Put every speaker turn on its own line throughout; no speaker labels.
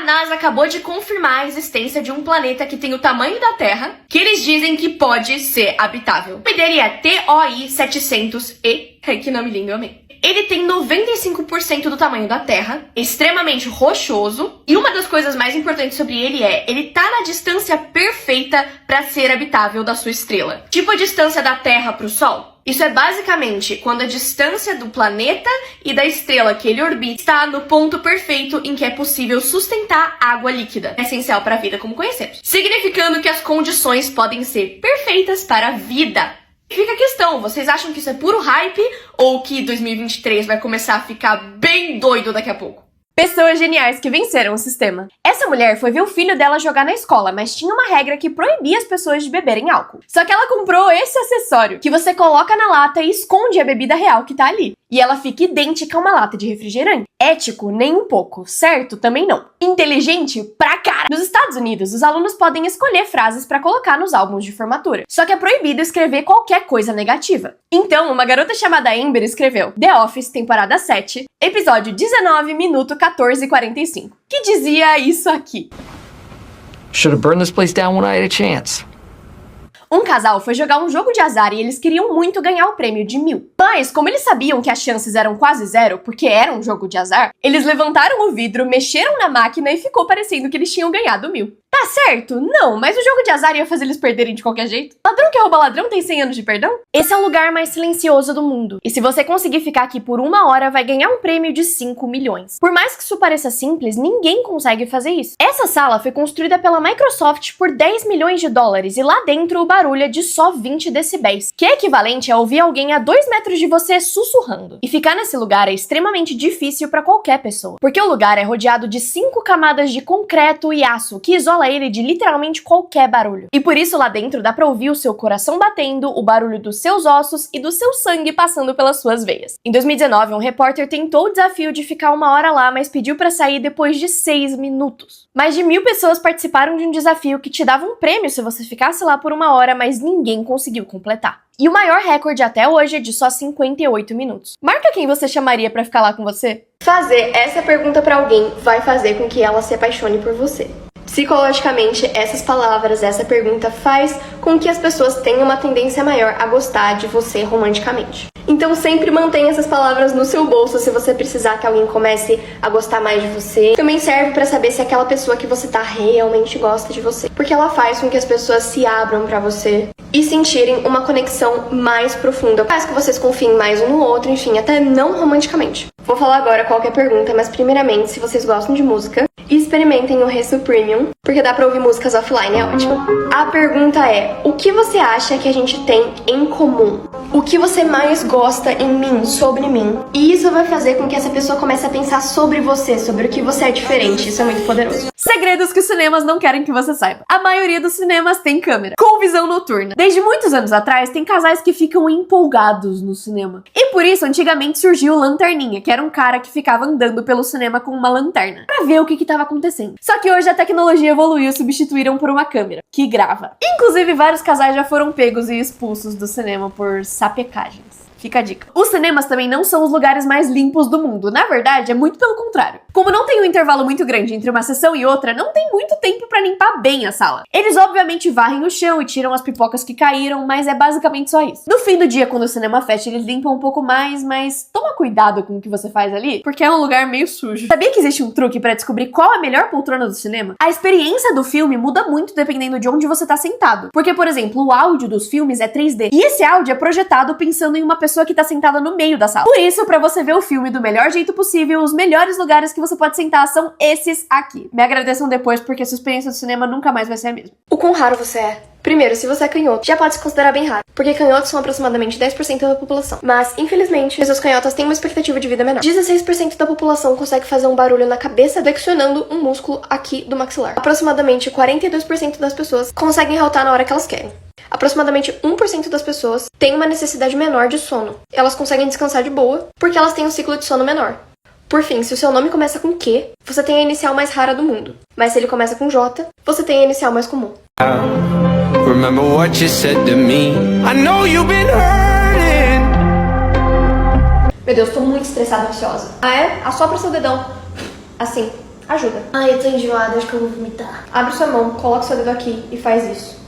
NASA acabou de confirmar a existência de um planeta que tem o tamanho da Terra, que eles dizem que pode ser habitável. O nome dele é TOI 700E. Que nome lindo, eu amei. Ele tem 95% do tamanho da Terra, extremamente rochoso, e uma das coisas mais importantes sobre ele é, ele tá na distância perfeita para ser habitável da sua estrela. Tipo a distância da Terra pro Sol. Isso é basicamente quando a distância do planeta e da estrela que ele orbita está no ponto perfeito em que é possível sustentar água líquida, essencial para a vida como conhecemos. Significando que as condições podem ser perfeitas para a vida. Fica a questão, vocês acham que isso é puro hype ou que 2023 vai começar a ficar bem doido daqui a pouco?
Pessoas geniais que venceram o sistema. Essa mulher foi ver o filho dela jogar na escola, mas tinha uma regra que proibia as pessoas de beberem álcool. Só que ela comprou esse acessório, que você coloca na lata e esconde a bebida real que tá ali. E ela fica idêntica a uma lata de refrigerante. Ético, nem um pouco. Certo, também não. Inteligente, pra cara. Nos Estados Unidos, os alunos podem escolher frases pra colocar nos álbuns de formatura. Só que é proibido escrever qualquer coisa negativa. Então, uma garota chamada Amber escreveu The Office, temporada 7, episódio 19, minuto 14:45, que dizia isso aqui.
Should have burned this place down when I had a chance.
Um casal foi jogar um jogo de azar e eles queriam muito ganhar o prêmio de 1.000. Mas, como eles sabiam que as chances eram quase zero, porque era um jogo de azar, eles levantaram o vidro, mexeram na máquina e ficou parecendo que eles tinham ganhado 1.000. Tá certo? Não, mas o jogo de azar ia fazer eles perderem de qualquer jeito. Ladrão que rouba ladrão tem 100 anos de perdão? Esse é o lugar mais silencioso do mundo. E se você conseguir ficar aqui por 1 hora, vai ganhar um prêmio de 5 milhões. Por mais que isso pareça simples, ninguém consegue fazer isso. Essa sala foi construída pela Microsoft por 10 milhões de dólares e lá dentro o barulho é de só 20 decibéis, que é equivalente a ouvir alguém a 2 metros de você sussurrando. E ficar nesse lugar é extremamente difícil para qualquer pessoa, porque o lugar é rodeado de 5 camadas de concreto e aço, que isola ele de literalmente qualquer barulho. E por isso lá dentro dá pra ouvir o seu coração batendo, o barulho dos seus ossos e do seu sangue passando pelas suas veias. Em 2019, um repórter tentou o desafio de ficar 1 hora lá, mas pediu pra sair depois de 6 minutos. Mais de 1.000 pessoas participaram de um desafio que te dava um prêmio se você ficasse lá por 1 hora, mas ninguém conseguiu completar. E o maior recorde até hoje é de só 58 minutos. Marca quem você chamaria pra ficar lá com você? Fazer essa pergunta pra alguém vai fazer com que ela se apaixone por você. Psicologicamente, essas palavras, essa pergunta faz com que as pessoas tenham uma tendência maior a gostar de você romanticamente. Então sempre mantenha essas palavras no seu bolso se você precisar que alguém comece a gostar mais de você. Também serve pra saber se aquela pessoa que você tá realmente gosta de você. Porque ela faz com que as pessoas se abram pra você e sentirem uma conexão mais profunda. Faz que vocês confiem mais um no outro, enfim, até não romanticamente. Vou falar agora qual que é a pergunta, mas primeiramente, se vocês gostam de música, experimentem o Resso Premium, porque dá pra ouvir músicas offline, é ótimo. A pergunta é, o que você acha que a gente tem em comum? O que você mais gosta em mim, sobre mim? E isso vai fazer com que essa pessoa comece a pensar sobre você, sobre o que você é diferente. Isso é muito poderoso. Segredos que os cinemas não querem que você saiba. A maioria dos cinemas tem câmera, com visão noturna. Desde muitos anos atrás, tem casais que ficam empolgados no cinema. E por isso, antigamente surgiu o Lanterninha, que era um cara que ficava andando pelo cinema com uma lanterna, pra ver o que estava acontecendo. Só que hoje a tecnologia evoluiu e substituíram por uma câmera, que grava. Inclusive, vários casais já foram pegos e expulsos do cinema por sapecagens. Fica a dica. Os cinemas também não são os lugares mais limpos do mundo. Na verdade, é muito pelo contrário. Como não tem um intervalo muito grande entre uma sessão e outra, não tem muito tempo pra limpar bem a sala. Eles obviamente varrem o chão e tiram as pipocas que caíram, mas é basicamente só isso. No fim do dia, quando o cinema fecha, eles limpam um pouco mais, mas toma cuidado com o que você faz ali, porque é um lugar meio sujo. Sabia que existe um truque pra descobrir qual é a melhor poltrona do cinema? A experiência do filme muda muito dependendo de onde você tá sentado. Porque, por exemplo, o áudio dos filmes é 3D. E esse áudio é projetado pensando em uma pessoa que tá sentada no meio da sala. Por isso, pra você ver o filme do melhor jeito possível, os melhores lugares que você pode sentar são esses aqui. Me agradeçam depois, porque a sua experiência do cinema nunca mais vai ser a mesma. O quão raro você é? Primeiro, se você é canhoto, já pode se considerar bem raro, porque canhotos são aproximadamente 10% da população. Mas, infelizmente, pessoas canhotas têm uma expectativa de vida menor. 16% da população consegue fazer um barulho na cabeça flexionando um músculo aqui do maxilar. Aproximadamente 42% das pessoas conseguem haltar na hora que elas querem. Aproximadamente 1% das pessoas tem uma necessidade menor de sono. Elas conseguem descansar de boa, porque elas têm um ciclo de sono menor. Por fim, se o seu nome começa com Q, você tem a inicial mais rara do mundo. Mas se ele começa com J, você tem a inicial mais comum. Remember what you said to me. I know you've been hurting. Meu Deus, tô muito estressada e ansiosa. Ah é? Assopra seu dedão. Assim. Ajuda.
Ai, eu tô enjoada, acho que eu vou vomitar.
Abre sua mão, coloca seu dedo aqui e faz isso.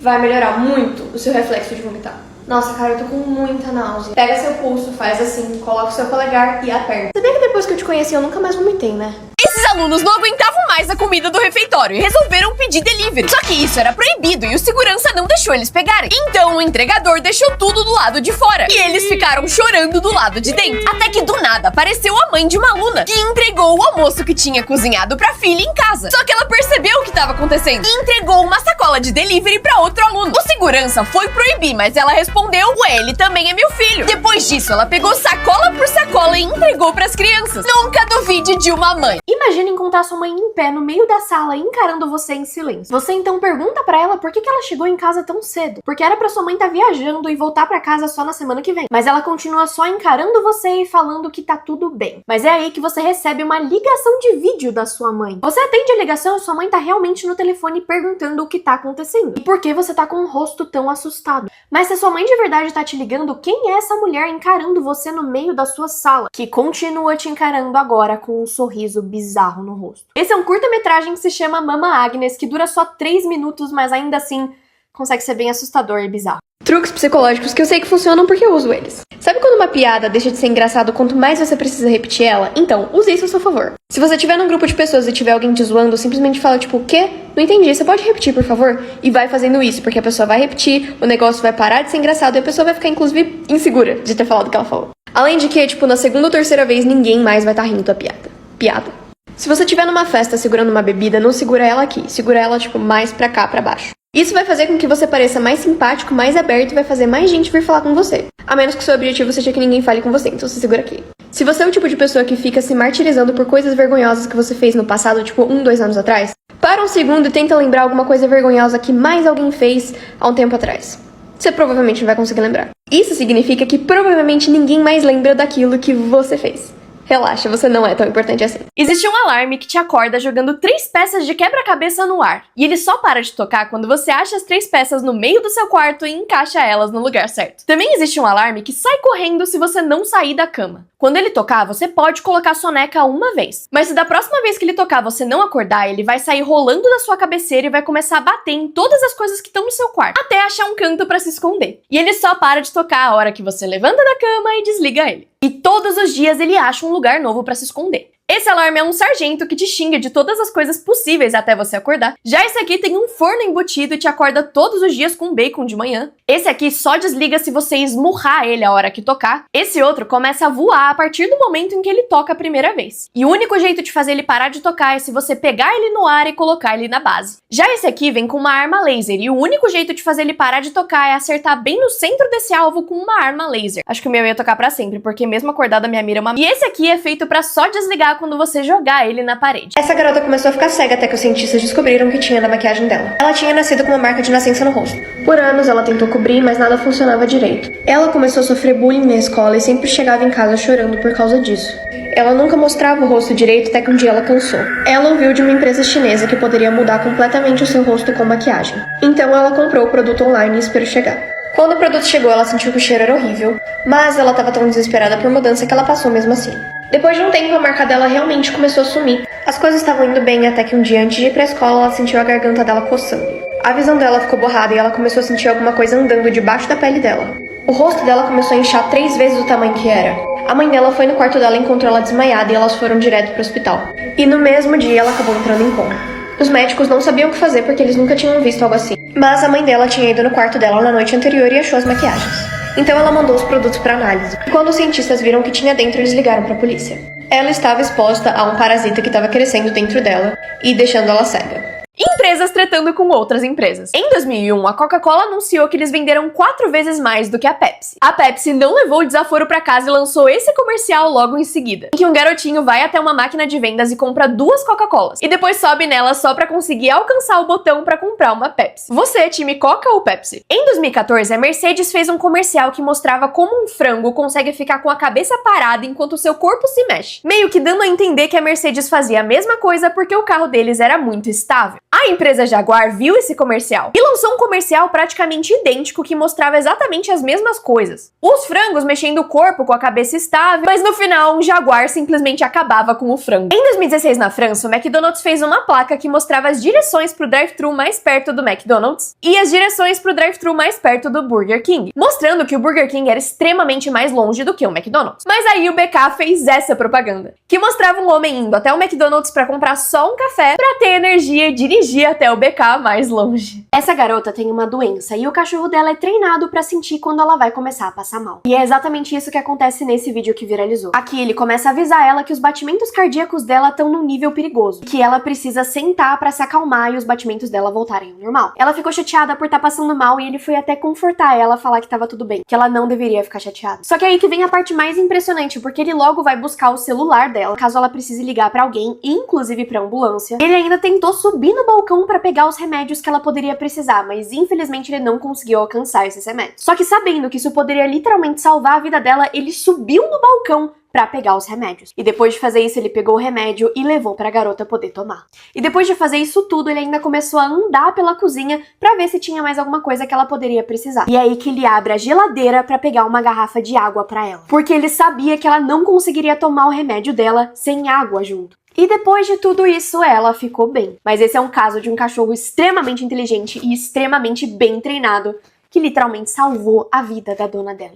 Vai melhorar muito o seu reflexo de vomitar.
Nossa, cara, eu tô com muita náusea.
Pega seu pulso, faz assim, coloca o seu polegar e aperta.
Sabia que depois que eu te conheci eu nunca mais vomitei, né?
Esses alunos não aguentavam mais a comida do refeitório e resolveram pedir delivery. Só que isso era proibido e o segurança não deixou eles pegarem. Então o entregador deixou tudo do lado de fora. E eles ficaram chorando do lado de dentro. Até que do nada apareceu a mãe de uma aluna, que entregou o almoço que tinha cozinhado pra filha em casa. Só que ela percebeu o que estava acontecendo e entregou uma sacola de delivery pra outro aluno. O segurança foi proibir, mas ela respondeu: ué, ele também é meu filho. Depois disso, ela pegou sacola por sacola e entregou pras crianças. Nunca duvide de uma mãe.
Imagina encontrar sua mãe em pé no meio da sala, encarando você em silêncio. Você então pergunta pra ela por que ela chegou em casa tão cedo. Porque era pra sua mãe estar viajando e voltar pra casa só na semana que vem. Mas ela continua só encarando você e falando que tá tudo bem. Mas é aí que você recebe uma ligação de vídeo da sua mãe. Você atende a ligação e sua mãe tá realmente no telefone perguntando o que tá acontecendo. E por que você tá com um rosto tão assustado. Mas se a sua mãe de verdade tá te ligando, quem é essa mulher encarando você no meio da sua sala? Que continua te encarando agora com um sorriso bizarro no rosto. Esse é um curta-metragem que se chama Mama Agnes, que dura só 3 minutos, mas ainda assim consegue ser bem assustador e bizarro.
Truques psicológicos que eu sei que funcionam porque eu uso eles. Sabe quando uma piada deixa de ser engraçado quanto mais você precisa repetir ela? Então, use isso a seu favor. Se você estiver num grupo de pessoas e tiver alguém te zoando, simplesmente fala tipo, o quê? Não entendi, você pode repetir, por favor? E vai fazendo isso, porque a pessoa vai repetir, o negócio vai parar de ser engraçado e a pessoa vai ficar, inclusive, insegura de ter falado o que ela falou. Além de que, tipo, na segunda ou terceira vez, ninguém mais vai estar rindo da piada. Se você estiver numa festa segurando uma bebida, não segura ela aqui, segura ela, tipo, mais pra cá, pra baixo. Isso vai fazer com que você pareça mais simpático, mais aberto e vai fazer mais gente vir falar com você. A menos que o seu objetivo seja que ninguém fale com você, então você segura aqui. Se você é o tipo de pessoa que fica se martirizando por coisas vergonhosas que você fez no passado, tipo 2 anos atrás, para um segundo e tenta lembrar alguma coisa vergonhosa que mais alguém fez há um tempo atrás. Você provavelmente não vai conseguir lembrar. Isso significa que provavelmente ninguém mais lembra daquilo que você fez. Relaxa, você não é tão importante assim. Existe um alarme que te acorda jogando 3 peças de quebra-cabeça no ar. E ele só para de tocar quando você acha as 3 peças no meio do seu quarto e encaixa elas no lugar certo. Também existe um alarme que sai correndo se você não sair da cama. Quando ele tocar, você pode colocar soneca uma vez. Mas se da próxima vez que ele tocar você não acordar, ele vai sair rolando da sua cabeceira e vai começar a bater em todas as coisas que estão no seu quarto, até achar um canto pra se esconder. E ele só para de tocar a hora que você levanta da cama e desliga ele. E todos os dias ele acha um lugar novo pra se esconder. Esse alarme é um sargento que te xinga de todas as coisas possíveis até você acordar. Já esse aqui tem um forno embutido e te acorda todos os dias com bacon de manhã. Esse aqui só desliga se você esmurrar ele a hora que tocar. Esse outro começa a voar a partir do momento em que ele toca a primeira vez. E o único jeito de fazer ele parar de tocar é se você pegar ele no ar e colocar ele na base. Já esse aqui vem com uma arma laser e o único jeito de fazer ele parar de tocar é acertar bem no centro desse alvo com uma arma laser. Acho que o meu ia tocar pra sempre, porque mesmo acordada minha mira é uma... E esse aqui é feito pra só desligar quando você jogar ele na parede. Essa garota começou a ficar cega até que os cientistas descobriram o que tinha na maquiagem dela. Ela tinha nascido com uma marca de nascença no rosto. Por anos ela tentou cobrir, mas nada funcionava direito. Ela começou a sofrer bullying na escola e sempre chegava em casa chorando por causa disso. Ela nunca mostrava o rosto direito até que um dia ela cansou. Ela ouviu de uma empresa chinesa que poderia mudar completamente o seu rosto com maquiagem. Então ela comprou o produto online e esperou chegar. Quando o produto chegou, ela sentiu que o cheiro era horrível, mas ela estava tão desesperada por mudança que ela passou mesmo assim. Depois de um tempo, a marca dela realmente começou a sumir. As coisas estavam indo bem até que um dia, antes de ir pra escola, ela sentiu a garganta dela coçando. A visão dela ficou borrada e ela começou a sentir alguma coisa andando debaixo da pele dela. O rosto dela começou a inchar 3 vezes o tamanho que era. A mãe dela foi no quarto dela e encontrou ela desmaiada e elas foram direto pro hospital. E no mesmo dia, ela acabou entrando em coma. Os médicos não sabiam o que fazer porque eles nunca tinham visto algo assim. Mas a mãe dela tinha ido no quarto dela na noite anterior e achou as maquiagens. Então ela mandou os produtos para análise. E quando os cientistas viram o que tinha dentro, eles ligaram para a polícia. Ela estava exposta a um parasita que estava crescendo dentro dela e deixando ela cega. Empresas tretando com outras empresas. Em 2001, a Coca-Cola anunciou que eles venderam 4 vezes mais do que a Pepsi. A Pepsi não levou o desaforo pra casa e lançou esse comercial logo em seguida, em que um garotinho vai até uma máquina de vendas e compra 2 Coca-Colas, e depois sobe nela só pra conseguir alcançar o botão pra comprar uma Pepsi. Você, time Coca ou Pepsi? Em 2014, a Mercedes fez um comercial que mostrava como um frango consegue ficar com a cabeça parada enquanto o seu corpo se mexe, meio que dando a entender que a Mercedes fazia a mesma coisa porque o carro deles era muito estável. A empresa Jaguar viu esse comercial e lançou um comercial praticamente idêntico que mostrava exatamente as mesmas coisas. Os frangos mexendo o corpo com a cabeça estável, mas no final um jaguar simplesmente acabava com o frango. Em 2016 na França, o McDonald's fez uma placa que mostrava as direções pro drive-thru mais perto do McDonald's e as direções pro drive-thru mais perto do Burger King, mostrando que o Burger King era extremamente mais longe do que o McDonald's. Mas aí o BK fez essa propaganda, que mostrava um homem indo até o McDonald's para comprar só um café para ter energia e dirigir até o BK mais longe.
Essa garota tem uma doença e o cachorro dela é treinado pra sentir quando ela vai começar a passar mal. E é exatamente isso que acontece nesse vídeo que viralizou. Aqui ele começa a avisar ela que os batimentos cardíacos dela estão num nível perigoso, que ela precisa sentar pra se acalmar e os batimentos dela voltarem ao normal. Ela ficou chateada por estar passando mal e ele foi até confortar ela, falar que tava tudo bem, que ela não deveria ficar chateada. Só que aí que vem a parte mais impressionante, porque ele logo vai buscar o celular dela, caso ela precise ligar pra alguém, inclusive pra ambulância. Ele ainda tentou subir no balcão pra pegar os remédios que ela poderia precisar, mas infelizmente ele não conseguiu alcançar esses remédios. Só que sabendo que isso poderia literalmente salvar a vida dela, ele subiu no balcão pra pegar os remédios. E depois de fazer isso, ele pegou o remédio e levou pra garota poder tomar. E depois de fazer isso tudo, ele ainda começou a andar pela cozinha pra ver se tinha mais alguma coisa que ela poderia precisar. E é aí que ele abre a geladeira pra pegar uma garrafa de água pra ela, porque ele sabia que ela não conseguiria tomar o remédio dela sem água junto. E depois de tudo isso, ela ficou bem. Mas esse é um caso de um cachorro extremamente inteligente e extremamente bem treinado, que literalmente salvou a vida da dona dela.